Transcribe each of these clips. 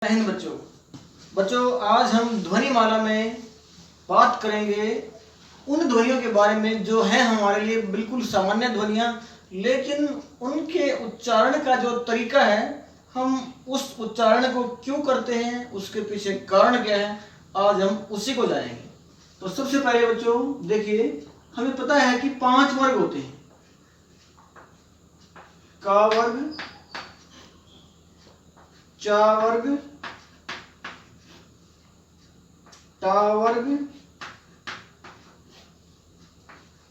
हिंद बच्चों आज हम ध्वनिमाला में बात करेंगे उन ध्वनियों के बारे में जो है हमारे लिए बिल्कुल सामान्य ध्वनियाँ, लेकिन उनके उच्चारण का जो तरीका है, हम उस उच्चारण को क्यों करते हैं, उसके पीछे कारण क्या है, आज हम उसी को जानेंगे। तो सबसे पहले बच्चों देखिए, हमें पता है कि 5 वर्ग होते हैं। का वर्ग, चा वर्ग, टा वर्ग,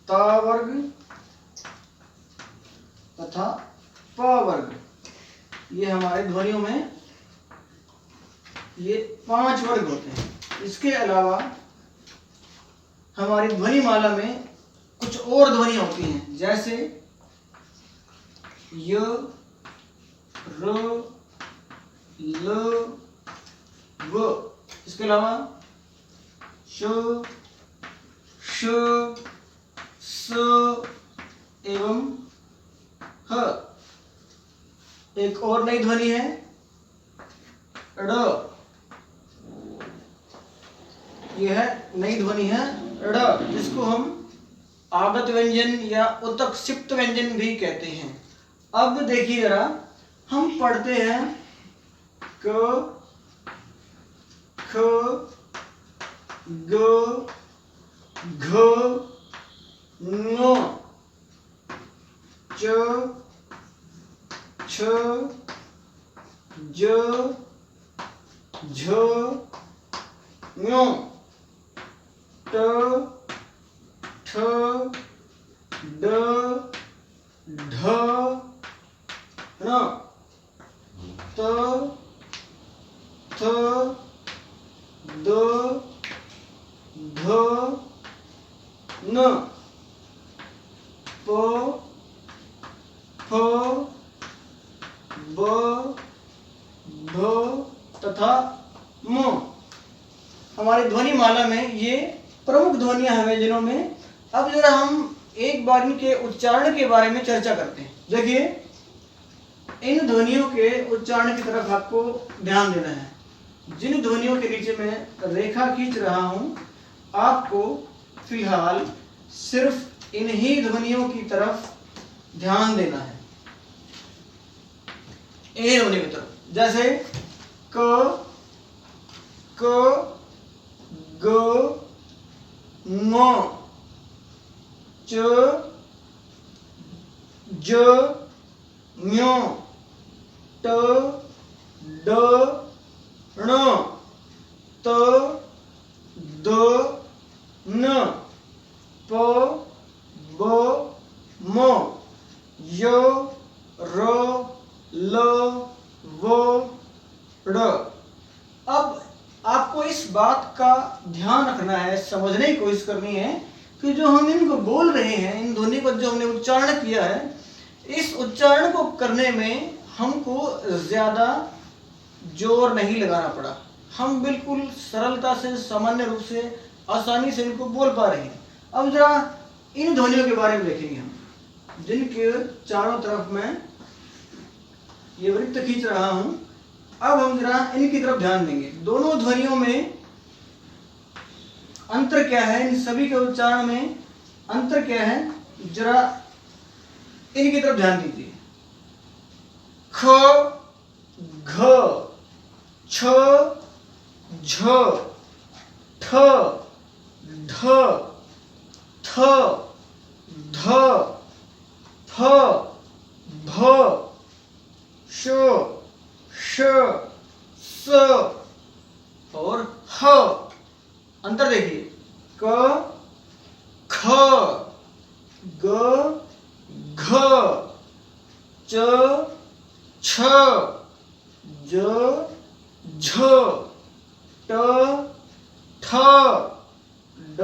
ता वर्ग तथा प वर्ग। ये हमारे ध्वनियों में ये 5 वर्ग होते हैं। इसके अलावा हमारी ध्वनिमाला में कुछ और ध्वनियां होती हैं, जैसे य, र, ल, व। इसके अलावा श, श, स एवं ह। एक और नई ध्वनि है ड़। यह नई ध्वनि है ड़, जिसको हम आगत व्यंजन या उत्क्षिप्त व्यंजन भी कहते हैं। अब देखिए जरा, हम पढ़ते हैं क, ख, ग, घ, ङ, च, छ, ज, झ, ञ, ट, ठ, ड, ढ, ण, त, थ, द, ध, न, प, फ, ब, भ तथा म। हमारी ध्वनिमाला में ये प्रमुख ध्वनियां हैं व्यंजनों में। अब जरा हम एक बार इनके उच्चारण के बारे में चर्चा करते हैं। देखिए, इन ध्वनियों के उच्चारण की तरफ आपको ध्यान देना है। जिन ध्वनियों के नीचे मैं रेखा खींच रहा हूं, आपको फिलहाल सिर्फ इन्हीं ध्वनियों की तरफ ध्यान देना है, इन्हीं ध्वनियों की तरफ। जैसे क, ग, ङ, च, ज, ञ, ट, ड, ण, त, द, न, प, ब, म, य, र, ल, व, ड़। अब आपको इस बात का ध्यान रखना है, समझने की कोशिश करनी है कि जो हम इनको बोल रहे हैं, इन ध्वनि को जो हमने उच्चारण किया है, इस उच्चारण को करने में हमको ज्यादा जोर नहीं लगाना पड़ा। हम बिल्कुल सरलता से, सामान्य रूप से, आसानी से इनको बोल पा रहे हैं। अब जरा इन ध्वनियों के बारे में देखेंगे हम, जिनके चारों तरफ मैं ये वृत्त खींच रहा हूं। अब हम जरा इनकी तरफ ध्यान देंगे। दोनों ध्वनियों में अंतर क्या है, इन सभी के उच्चारण में अंतर क्या है, जरा इनकी तरफ ध्यान दीजिए। ख, घ, छ, झ, ठ, ढ, थ, ध, फ, भ, श, श, स और ह। अंतर देखिए, क, ख, ग, घ, च, छ, ज, झ, ट, ठ, ड,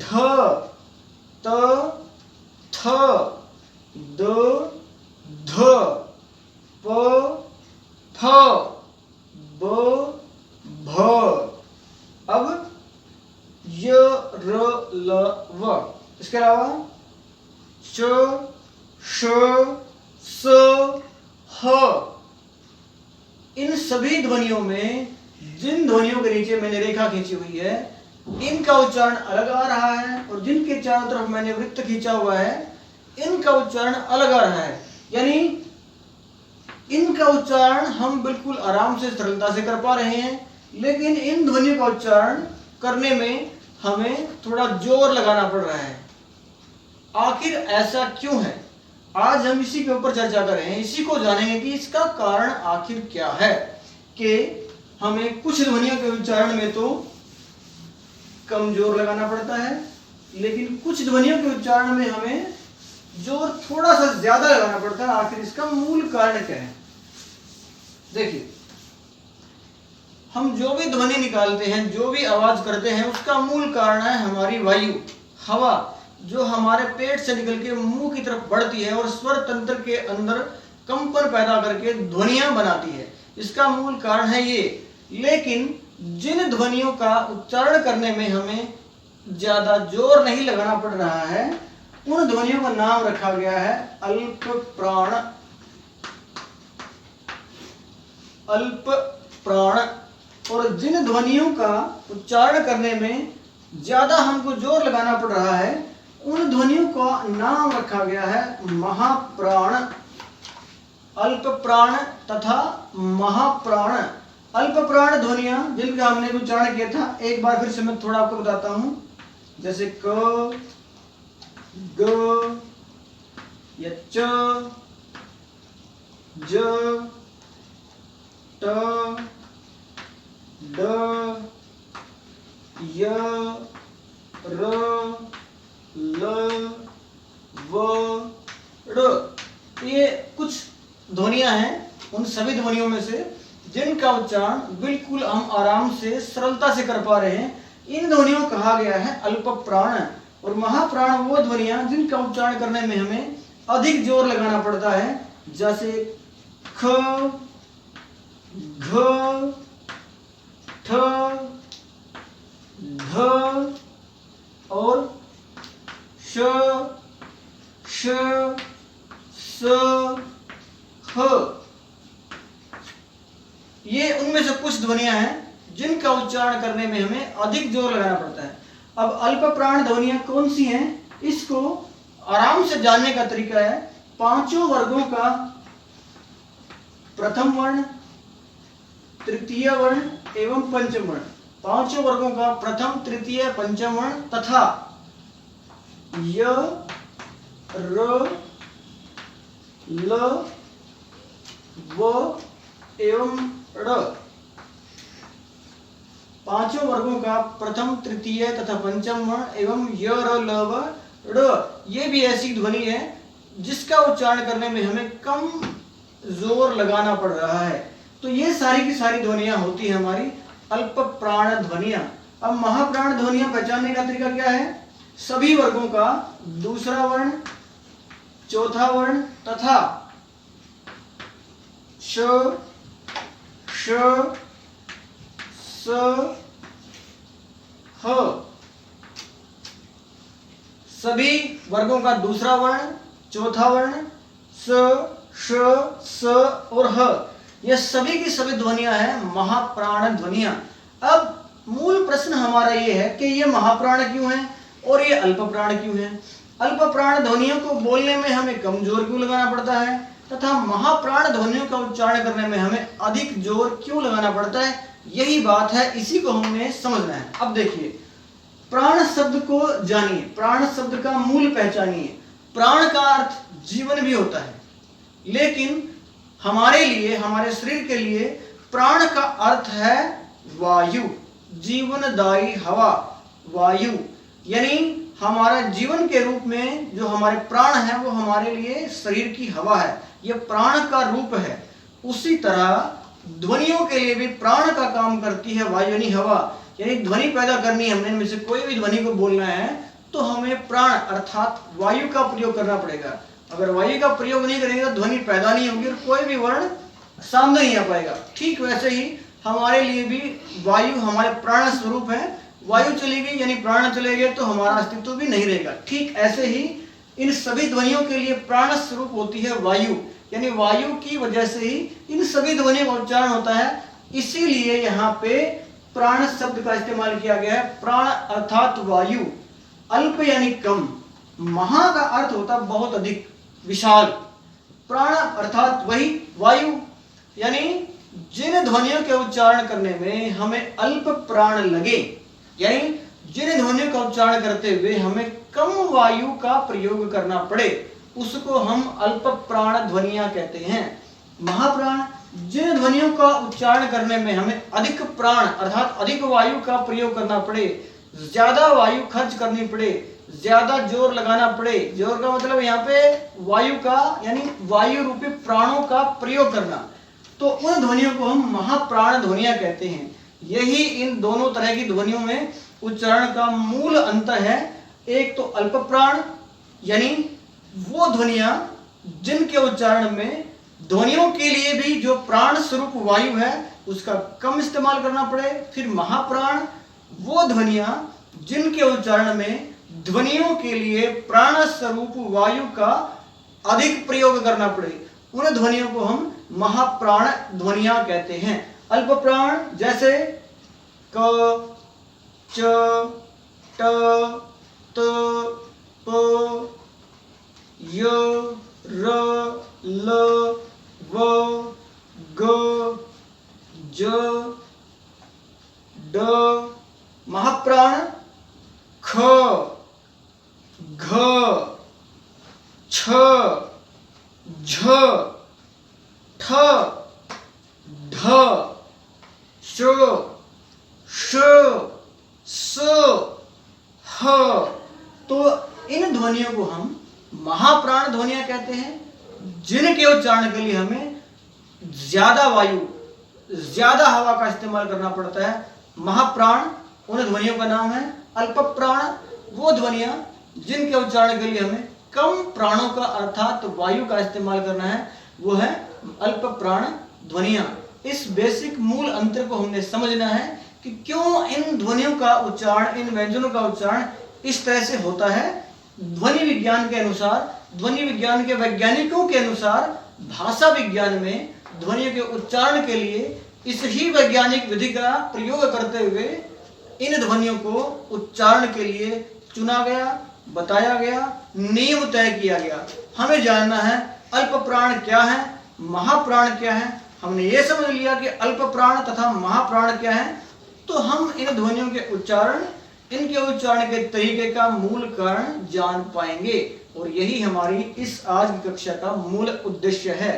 ढ, त, थ, द, ध, प, फ, ब, भ। अब य, र, ल, व। इसके अलावा च, श, स, ह, इन सभी ध्वनियों में जिन ध्वनियों के नीचे मैंने रेखा खींची हुई है इनका उच्चारण अलग आ रहा है, और जिनके चारों तरफ मैंने वृत्त खींचा हुआ है इनका उच्चारण अलग आ रहा है। यानी इनका उच्चारण हम बिल्कुल आराम से सरलता से कर पा रहे हैं, लेकिन इन ध्वनियों का उच्चारण करने में हमें थोड़ा जोर लगाना पड़ रहा है। आखिर ऐसा क्यों है, आज हम इसी के ऊपर चर्चा कर रहे हैं, इसी को जानेंगे कि इसका कारण आखिर क्या है कि हमें कुछ ध्वनियों के उच्चारण में तो कम जोर लगाना पड़ता है, लेकिन कुछ ध्वनियों के उच्चारण में हमें जोर थोड़ा सा ज्यादा लगाना पड़ता है। आखिर इसका मूल कारण क्या है? देखिए, हम जो भी ध्वनि निकालते हैं, जो भी आवाज करते हैं, उसका मूल कारण है हमारी वायु, हवा, जो हमारे पेट से निकल के मुंह की तरफ बढ़ती है और स्वर तंत्र के अंदर कंपन पैदा करके ध्वनियां बनाती है। इसका मूल कारण है ये। लेकिन जिन ध्वनियों का उच्चारण करने में हमें ज्यादा जोर नहीं लगाना पड़ रहा है उन ध्वनियों का नाम रखा गया है अल्प प्राण। अल्प प्राण। और जिन ध्वनियों का उच्चारण करने में ज्यादा हमको जोर लगाना पड़ रहा है उन ध्वनियों का नाम रखा गया है महाप्राण। अल्प प्राण तथा महाप्राण। अल्प प्राण ध्वनियां जिनका हमने उच्चारण किया था, एक बार फिर से मैं थोड़ा आपको बताता हूं, जैसे क, ग, या च, ज, ट, ड, य, र, ल, व, ड़। ये कुछ ध्वनियां हैं उन सभी ध्वनियों में से जिनका उच्चारण बिल्कुल हम आराम से सरलता से कर पा रहे हैं। इन ध्वनियों को कहा गया है अल्प प्राण। और महाप्राण वो ध्वनियां जिनका उच्चारण करने में हमें अधिक जोर लगाना पड़ता है, जैसे ख, घ, ठ, ध और श, श, स, ह। ये उनमें से कुछ ध्वनियां हैं जिनका उच्चारण करने में हमें अधिक जोर लगाना पड़ता है। अब अल्प प्राण ध्वनियां कौन सी हैं, इसको आराम से जानने का तरीका है पांचों वर्गों का प्रथम वर्ण, तृतीय वर्ण एवं पंचम वर्ण। पांचों वर्गों का प्रथम, तृतीय, पंचम वर्ण तथा य, र, ल, व एवं ड़। पांचों वर्गों का प्रथम, तृतीय तथा पंचम वर्ण एवं य, र, ल, व, ड़। ये भी ऐसी ध्वनि है जिसका उच्चारण करने में हमें कम जोर लगाना पड़ रहा है। तो ये सारी की सारी ध्वनियां होती है हमारी अल्प प्राण ध्वनियां। अब महाप्राण ध्वनियां पहचानने का तरीका क्या है? सभी वर्गों का दूसरा वर्ण, चौथा वर्ण तथा श, श, स, ह। सभी वर्गों का दूसरा वर्ण, चौथा वर्ण, स, श, स और ह। ये सभी की सभी ध्वनियां हैं महाप्राण ध्वनियां। अब मूल प्रश्न हमारा ये है कि ये महाप्राण क्यों है और ये अल्प प्राण क्यों है? अल्प प्राण ध्वनियों को बोलने में हमें कम जोर क्यों लगाना पड़ता है तथा महाप्राण ध्वनियों का उच्चारण करने में हमें अधिक जोर क्यों लगाना पड़ता है? यही बात है, इसी को हमें समझना है। अब देखिए, प्राण शब्द को जानिए, प्राण शब्द का मूल पहचानिए। प्राण का अर्थ जीवन भी होता है, लेकिन हमारे लिए, हमारे शरीर के लिए प्राण का अर्थ है वायु, जीवनदायी हवा, वायु। यानी हमारा जीवन के रूप में जो हमारे प्राण है वो हमारे लिए शरीर की हवा है, ये प्राण का रूप है। उसी तरह ध्वनियों के लिए भी प्राण का काम करती है वायु यानी हवा। यानी ध्वनि पैदा करनी है, हमने इनमें से कोई भी ध्वनि को बोलना है तो हमें प्राण अर्थात वायु का प्रयोग करना पड़ेगा। अगर वायु का प्रयोग नहीं करेंगे तो ध्वनि पैदा नहीं होगी और कोई भी वर्ण सामने नहीं आ पाएगा। ठीक वैसे ही हमारे लिए भी वायु हमारे प्राण स्वरूप है। वायु चली गई यानी प्राण चले गए तो हमारा अस्तित्व तो भी नहीं रहेगा। ठीक ऐसे ही इन सभी ध्वनियों के लिए प्राण स्वरूप होती है वायु। यानी वायु की वजह से ही इन सभी ध्वनियों का उच्चारण होता है। इसीलिए यहाँ पे प्राण शब्द का इस्तेमाल किया गया है। प्राण अर्थात वायु, अल्प यानी कम, महा का अर्थ होता है बहुत अधिक, विशाल। प्राण अर्थात वही वायु, यानी जिन ध्वनियों के उच्चारण करने में हमें अल्प प्राण लगे, यानी जिन ध्वनियों का उच्चारण करते हुए हमें कम वायु का प्रयोग करना पड़े, उसको हम अल्प प्राण ध्वनियां कहते हैं। महाप्राण, जिन ध्वनियों का उच्चारण करने में हमें अधिक प्राण अर्थात अधिक वायु का प्रयोग करना पड़े, ज्यादा वायु खर्च करनी पड़े, ज्यादा जोर लगाना पड़े। जोर का मतलब यहाँ पे वायु का यानी वायु रूपी प्राणों का प्रयोग करना, तो उन ध्वनियों को हम महाप्राण ध्वनियां कहते हैं। यही इन दोनों तरह की ध्वनियों में उच्चारण का मूल अंतर है। एक तो अल्प प्राण, यानी वो ध्वनियां जिनके उच्चारण में ध्वनियों के लिए भी जो प्राण स्वरूप वायु है उसका कम इस्तेमाल करना पड़े। फिर महाप्राण, वो ध्वनियां जिनके उच्चारण में ध्वनियों के लिए प्राण स्वरूप वायु का अधिक प्रयोग करना पड़े, उन ध्वनियों को हम महाप्राण ध्वनियां कहते हैं। अल्प प्राण जैसे क, च, ट, त, प, य, र, ल, व, ग, ज, ड। महाप्राण ख, घ, छ, झ, ठ, ढ, श, श, स, ह। तो इन ध्वनियों को हम महाप्राण ध्वनियां कहते हैं, जिनके उच्चारण के लिए हमें ज्यादा वायु, ज्यादा हवा का इस्तेमाल करना पड़ता है। महाप्राण उन ध्वनियों का नाम है। अल्प प्राण वो ध्वनियां जिनके उच्चारण के लिए हमें कम प्राणों का अर्थात वायु का इस्तेमाल करना है, वो है अल्प प्राण ध्वनियां। इस बेसिक मूल अंतर को हमने समझना है कि क्यों इन ध्वनियों का उच्चारण, इन व्यंजनों का उच्चारण इस तरह से होता है। ध्वनि विज्ञान के अनुसार, ध्वनि विज्ञान के वैज्ञानिकों के अनुसार, भाषा विज्ञान में ध्वनियों के उच्चारण के लिए इस ही वैज्ञानिक विधि का प्रयोग करते हुए इन ध्वनियों को उच्चारण के लिए चुना गया, बताया गया, नियम तय किया गया। हमें जानना है अल्प प्राण क्या है, महाप्राण क्या है। हमने ये समझ लिया कि अल्प प्राण तथा महाप्राण क्या है, तो हम इन ध्वनियों के उच्चारण, इनके उच्चारण के तरीके का मूल कारण जान पाएंगे। और यही हमारी इस आज की कक्षा का मूल उद्देश्य है।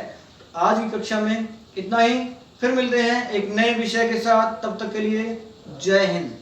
आज की कक्षा में इतना ही, फिर मिलते हैं एक नए विषय के साथ। तब तक के लिए जय हिंद।